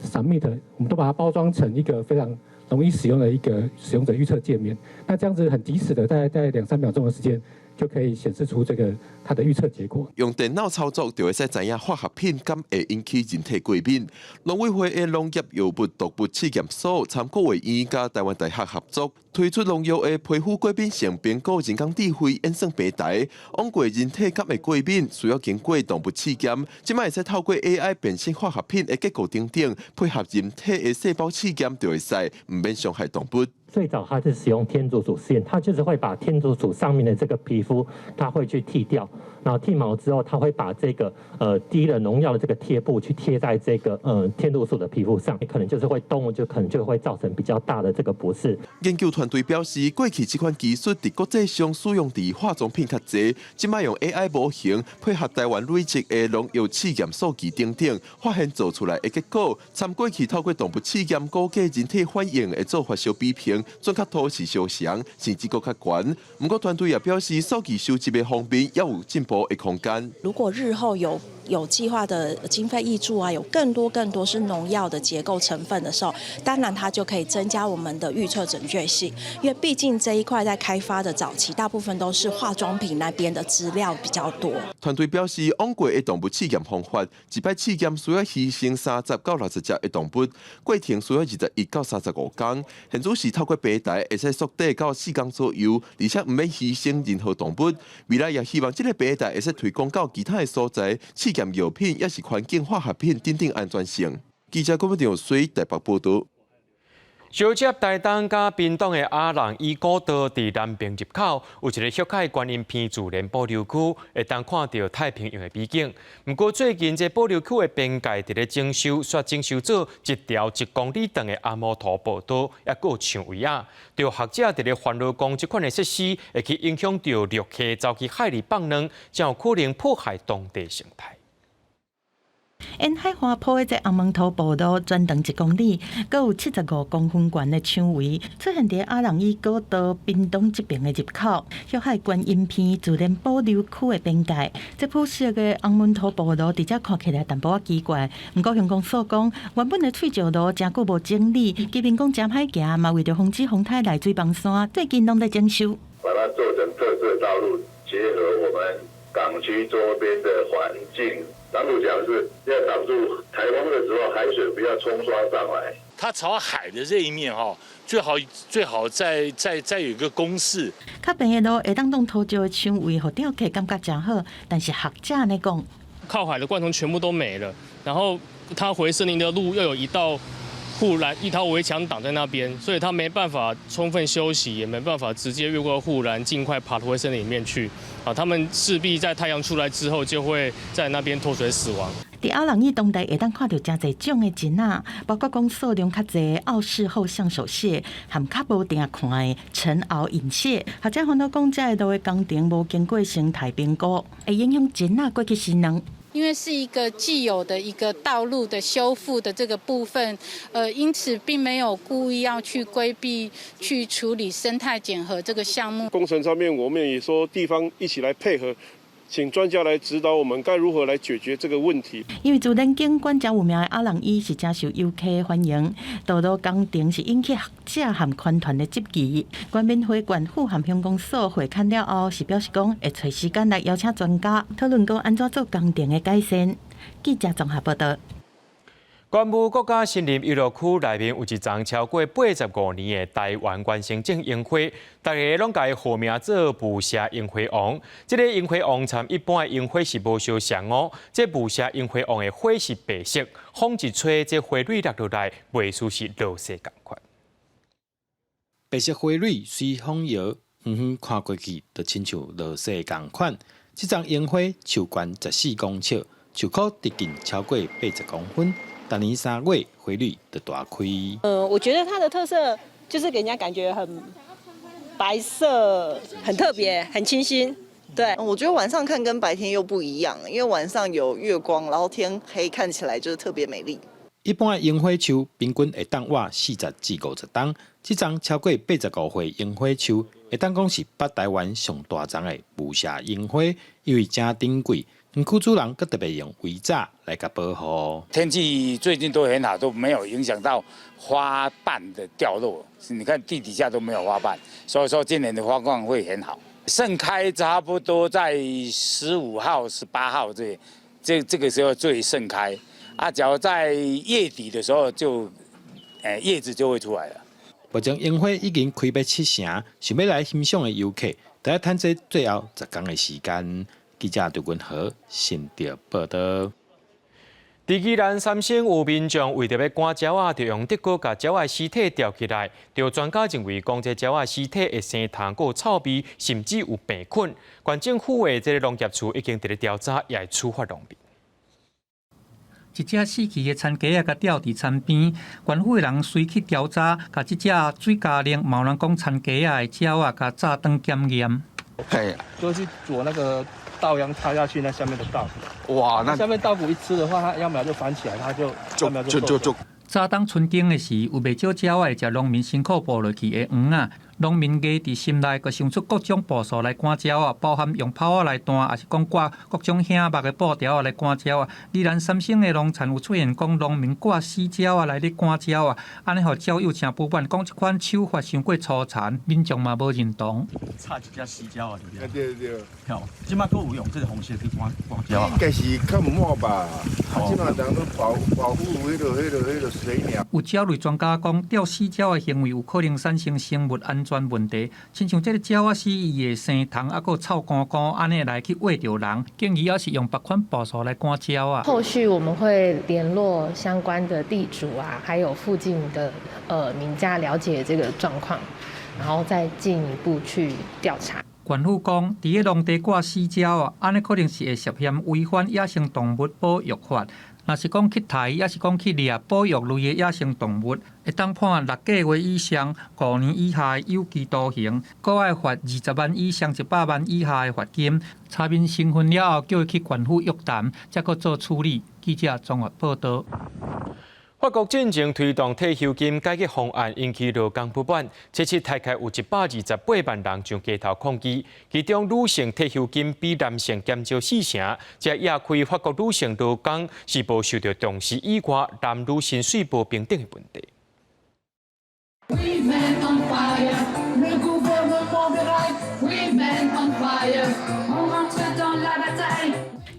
Submit， 我们都把它包装成一个非常容易使用的一个使用者预测界面。那这样子很及时的，在2-3秒钟的时间，就可以显示出这个它的预测结果。用电脑操作就会使知影化学品敢会引起人体过敏。农委会的农业药物毒物试验所参国卫院甲台湾大学合作，推出农药的皮肤过敏性苹果人工智慧演算平台，往过人体敢会过敏，需要经过动物试验，即卖会使透过 AI 辨识化学品的结果等等，配合人体的细胞试验就会使，唔免伤害动物。最早它是使用天竺鼠实验，它就是会把天竺鼠上面的这个皮肤，它会去剃掉，然后剃毛之后，它会把这个滴了农药的这个贴布去贴在这个天竺鼠的皮肤上，可能就是会动物就可能就会造成比较大的这个不适。研究团队表示，过去这款技术在国际上使用伫化妆品较济，即卖用 AI 模型配合台湾累积的农药试验数据等等，发现做出来的结果，参过去透过动物试验估计人体反应会做发烧比拼。准确度是相像，甚至更较悬。不过团队也表示，数据收集的方面也有进步的空间。如果日后有计划的经费挹注啊，有更多是农药的结构成分的时候，当然它就可以增加我们的预测准确性。因为毕竟这一块在开发的早期，大部分都是化妆品那边的资料比较多。团队表示，往过的动物试验方法，一摆试验需要牺牲30到60只的动物，过程需要21到35天。现主是透过平台会使缩短到4天左右，而且唔免牺牲任何动物。未来也希望这个平台会使推广到其他的所在，试验药品也是环境化学品等等安全性。记者郭文长随台北报道。小接台东甲屏东的阿人伊古道伫南平入口，有一个血海观音片自然保留区，会当看到太平洋的美景。不过最近这保留区的边界伫咧征收，煞征收做一条1公里长的阿摩托步道，也有抢位啊。就学者伫咧烦恼讲，这款的设施会去影响到陆客走去海里放卵，才有可能破坏当地生态。沿海花圃的这阿蒙头步道全长1公里，阁有75公分悬的抢围，出现伫阿人伊古道屏东这边的入口，血海观音片自然保留区的边界。这铺设的阿蒙头步道，直接看起来淡薄仔奇怪。不过乡公所讲，原本的翠石路真久无整理，居民讲真歹行，嘛为着防止风台来水崩山，最近拢在征收。把它做成特色道路，结合我们港区周边的环境。当初讲是要挡住台风的时候海水不要冲刷上来。它朝海的这一面最好再有一个公式。较平的路会当弄土石的抢位，互钓客感觉真好。但是学者呢讲，靠海的灌丛全部都没了，然后它回森林的路又有一道护栏、一条围墙挡在那边，所以它没办法充分休息，也没办法直接越过护栏，尽快爬回森林里面去。他们势必在太阳出来之后，就会在那边脱水死亡。伫阿人伊当地会当看到真侪种的钱仔，包括讲数量较侪澳式后象手蟹，含较无定看的陈鳌银蟹。学者烦恼讲，这路的工程无经过生态评估，会影响钱仔过去使用。因为是一个既有的一个道路的修复的这个部分，因此并没有故意要去规避去处理生态检核这个项目。工程上面，我们也说地方一起来配合，请专家来指导我们该如何来解决这个问题。因为自然景观真有名的阿人伊是真受游客欢迎，道路工程是引起学者和团团的质疑。关民会县府和乡公所会勘了后，是表示讲会找时间来邀请专家讨论讲安怎做工程的改善。记者综合报道。关于国家森林娱乐区内面有一丛超过85年的台湾原生种樱花，大家拢甲伊号名做雾社樱花王。这个樱花王参一般的樱花是无相像哦，这雾社樱花王的花是白色，风一吹，这花蕊落落来，袂输是落雪同款。白色花蕊随风摇，远远看过去，就亲像落雪同款。这丛樱花树悬14公尺，树棵直径超过80公分。大年3月，花蕊就大开。我觉得它的特色就是给人家感觉很白色，很特别，很清新。对，我觉得晚上看跟白天又不一样，因为晚上有月光，然后天黑，看起来就是特别美丽。一般的樱花树平均会当活40至50冬，这丛超过85岁樱花树会当讲是北台湾上大丛的雾社樱花，因为真珍贵。园区主人更特别用围栅来甲保护。天气最近都很好，都没有影响到花瓣的掉落。你看地底下都没有花瓣，所以说今年的花况会很好。盛开差不多在15号、18号这个时候最盛开。只要在月底的时候就，叶子就会出来了。目前樱花已经开卖7成，想要来欣赏的游客，得要等这最后10天的时间。记者杜君和新竹报道。在宜兰三星有民众为着要赶鸟仔，就用德国把鸟仔尸体吊起来。有专家认为，讲这鸟仔尸体会生痰、有臭味，甚至有病菌。县政府的这个农业处已经伫咧调查，也会处罚农民。一只死去的田鸡甲吊伫田边，县府的人随去调查，甲这只水加冷，冇人讲田鸡的鸟仔甲炸断检验。嘿，就去做那个稻秧插下去，那下面的稻谷。哇，那下面稻谷一吃的话，它秧苗就繁起来，它就早当春耕的时，有袂少鸟会食农民辛苦捕落去的黄啊。农民家伫心内，佮想出各种步数来赶鸟啊，包含用炮仔来弹，也是讲挂各种响目的布条来赶鸟啊。宜兰三星的农田有出现讲农民挂死鸟啊来咧赶鸟啊，安尼互鸟友真不满，讲这款手法伤过粗残，民众嘛无认同。插一只死鸟啊，对不对？对。好，即摆佫有用这个方式去赶鸟啊？应该是较唔满吧？即摆人都保护迄个水鸟。有鸟类专家讲，吊死鸟的行为有可能产生生物安全问题，亲像这个鸟仔死，伊会生虫，还佫臭干干，安尼来去喂着人。建议也是用别款步数来赶鸟啊。后续我们会联络相关的地主啊，还有附近的民家了解这个状况，然后再进一步去调查。县府讲，伫个农地挂死鸟啊，安尼可能是会涉嫌违反野生动物保育法。若是讲去杀，也是讲去猎保育类的野生动物，会当判6个月以上5年以下的有期徒刑，搁爱罚20万以上100万以下的罚金。查明身份了后，叫伊去县府约谈，才搁做处理。记者综合报道。法国进前推动退休金改革方案，引起劳工不满。这次大概有128万人上街头抗议，其中女性退休金比男性减少4成。这也开法国女性劳工是无受到重视以外，男女薪水不平等的问题。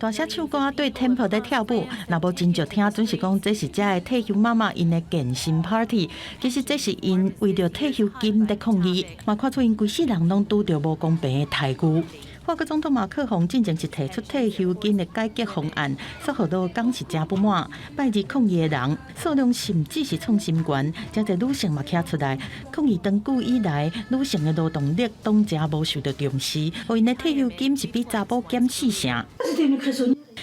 大声唱歌对 tempo 在跳舞，若无真少听，准是讲这是遮的退休妈妈因的健身 party。其实这是因为着退休金在抗议，嘛看出因规世人拢拄着无公平的待遇。法国总统马克宏进前是提出退休金的改革方案，所好多讲是真不满。拜日抗议的人数量甚至是创新高，真侪女性嘛站出来抗议长久以来女性的劳动力拢真无受到重视，互因的退休金是比查甫减4成。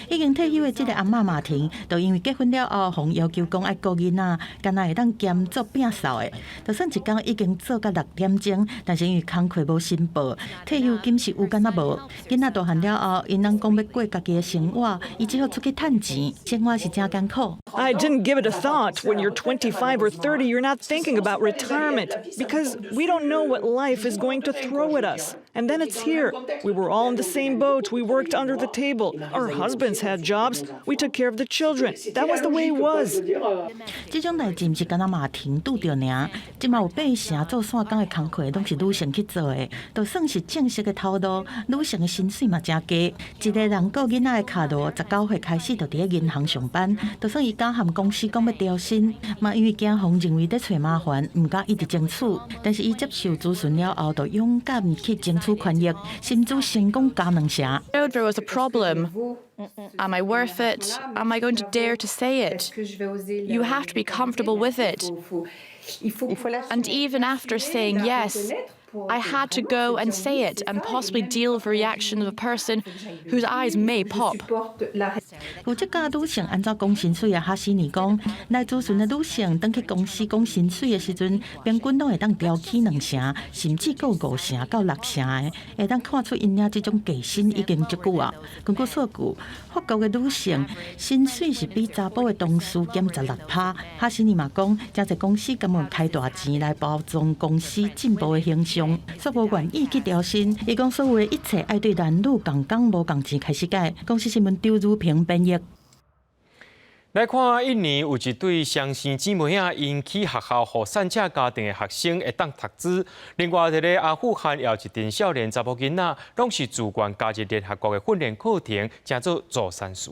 已经退休的这个阿嬷马婷，就因为结婚了后，互要求讲爱顾囡仔，敢若会当兼做摒扫的，就算一天已经做到6点钟，但是因为工课无申报，退休金是有敢若无。囡仔大汉了后，因人讲要过家己的生活，伊只好出去趁钱，生活是真艰苦。I didn't give it a thought. When you're 25 or 30, you're not thinking about retirement because we don't know what life is going to throw at us. And then it's here. We were all in the same boat. We worked under the table. Our husbands had jobs. We took care of the children. That was the way it was. 这种代志毋是敢若马婷拄着尔，即嘛有8成做线工的工课拢是女性去做的，就算是正式的头路，女性的薪水嘛真低。一个人顾囡仔的卡路，19岁开始就伫咧银行上班，就算伊敢和公司讲要调薪，嘛因为惊防认为在找麻烦，唔敢一直争取。但是伊接受咨询了后，就勇敢去争取权益，甚至成功加2成。There was a problem. Am I worth it? Am I going to dare to say it? You have to be comfortable with it. And even after saying yes, I had to go and say it and possibly deal with the reaction of a person whose eyes may pop. 负责教女性安怎讲薪水的哈西尼讲，来咨询的女性当去公司讲薪水的时阵，平均拢会当调起2成，甚至够5成到6成的，会当看出因领这种低薪已经足久啊。根据数据，法国的女性薪水是比查甫的同事减16%。哈西尼嘛讲，真侪公司甘愿开大钱来包装公司进步的形象。所无愿意去调薪，伊讲所有的一切爱对男女共工无共钱开始改。公司新闻周如平编译。来看，印尼有一对双生姊妹啊，因去学校互散者家庭的学生会当读书。另外一个阿富汗有一群少年查某囡仔，拢是自愿加入联合国的训练课程，正做助产士。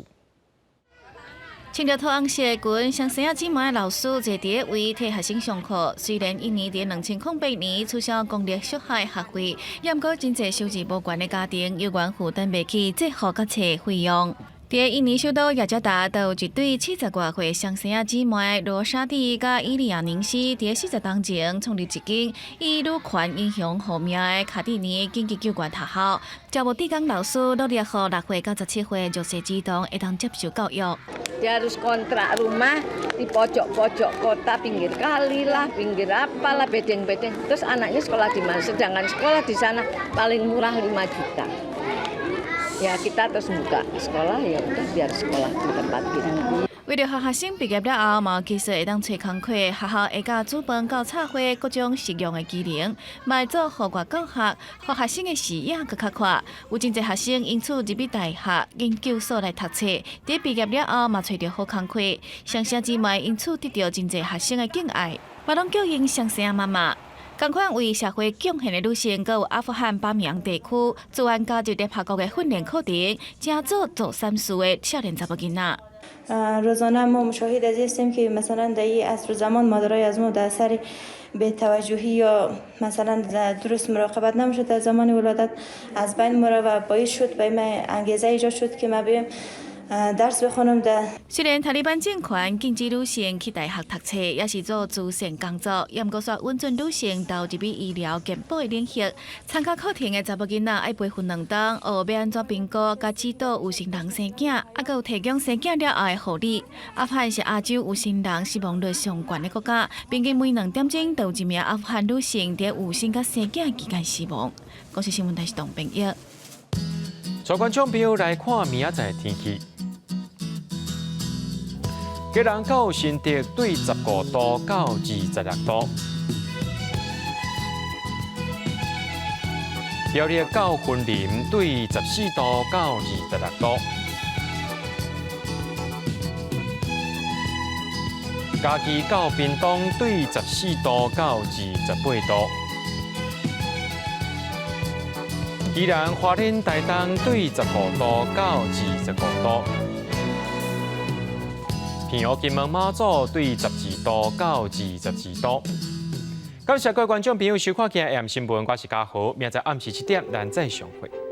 穿着土红色的裙，双生仔姊妹的老师坐伫位替学生上课。虽然印尼伫2008年取消公立小学学费，也毋过真侪收入无悬的家庭有缘负担袂起这学甲册费用。伫印尼首都雅加达，就有一对70多岁双生仔姊妹罗莎蒂甲伊利亚宁斯，伫40当前创立一间以女权影响好名的卡蒂尼紧急救援学校，招募地工老师努力，予6岁到17岁弱势児童会当接受教育。Dia harus kontrak rumah di pojok-pojok kota, pinggir kali lah, pinggir apalah, bedeng-bedeng. Terus anaknya sekolah di mana? Sedangkan sekolah di sana paling murah 5 juta. Ya kita terus buka sekolah, ya udah biar sekolah di tempat kita. 为了学生毕业了后，嘛其实会当找工课，学校会甲主办教册会各种实用的技能，嘛会做户外教学，互学生的视野更较宽。有真侪学生因此入去大学、研究所来读册，伫毕业了后嘛找到好工课。双生姊妹因此得到真侪学生的敬爱，嘛拢叫因双生妈妈。同款为社会贡献的女性，阁有阿富汗巴米扬地区自愿加入联合国的训练课程，正做助产士的少年查某囡仔。روزانه ما مشاهده از هستیم که مثلا در این عصر زمان مادرای از ما در اثر بی‌توجهی یا مثلا درست مراقبت نمیشد در زمان ولادت از بین میره و باعث شد به من انگیزه ایجاد شد که ما بیایم درس بخونم的。虽然塔利班政权禁止女性去大学读册，也是做慈善工作，也毋过说稳准女性投入于医疗健保的领域。参加课程的查某囡仔爱培训2档，学要安怎评估、甲指导有心人生囝，还佫有提供生囝了后的护理。阿富汗是亚洲有心人死亡率上悬的国家，平均每2点钟就有1名阿富汗女性伫有心甲生囝期间死亡。国际新闻台是董平一。全观众朋友来看明仔载的天气。吉兰到新竹对15度到26度，苗栗到云林对14度到26度，嘉义到屏东对14度到28度，宜兰花莲台东对15度到25度。平湖金门马祖对12度到22度。感谢各位观众朋友收看今日AM新闻，我是嘉豪，明仔暗时7点咱再相会。